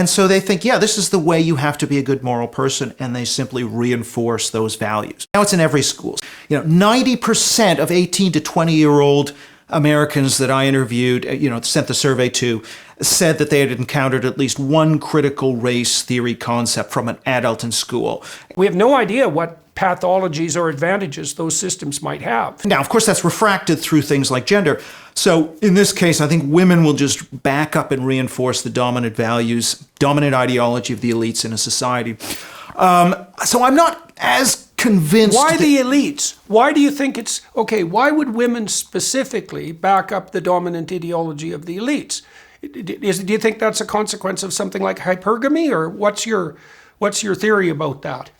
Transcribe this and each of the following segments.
And so they think, yeah, this is the way you have to be a good moral person, and they simply reinforce those values. Now it's in every school. 90% of 18 to 20-year-old Americans that I interviewed, sent the survey to, said that they had encountered at least one critical race theory concept from an adult in school. We have no idea what pathologies or advantages those systems might have. Now, of course, that's refracted through things like gender. So in this case, I think women will just back up and reinforce the dominant values, dominant ideology of the elites in a society. So I'm not as convinced. Why the elites? Why do you think it's okay? Why would women specifically back up the dominant ideology of the elites? Do you think that's a consequence of something like hypergamy, or what's your theory about that?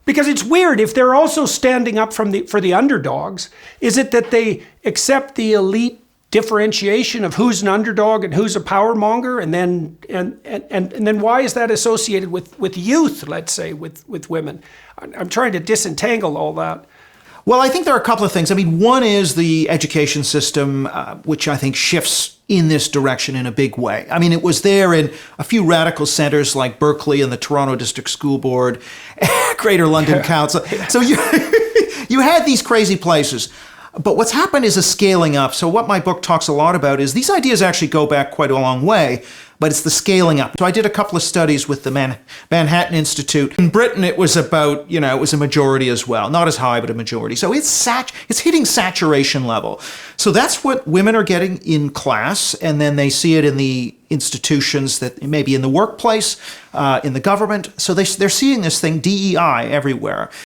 Because it's weird, if they're also standing up for the underdogs, is it that they accept the elite differentiation of who's an underdog and who's a power monger, and then why is that associated with youth, let's say, with women? I'm trying to disentangle all that. Well, I think there are a couple of things. I mean, one is the education system, which I think shifts in this direction in a big way. I mean, it was there in a few radical centers like Berkeley and the Toronto District School Board, Greater London Council. So you had these crazy places. But what's happened is a scaling up. So what my book talks a lot about is these ideas actually go back quite a long way, but it's the scaling up. So I did a couple of studies with the Manhattan Institute. In Britain, it was about, it was a majority as well. Not as high, but a majority. So it's hitting saturation level. So that's what women are getting in class, and then they see it in the institutions, that maybe in the workplace, in the government. So they're seeing this thing, DEI, everywhere.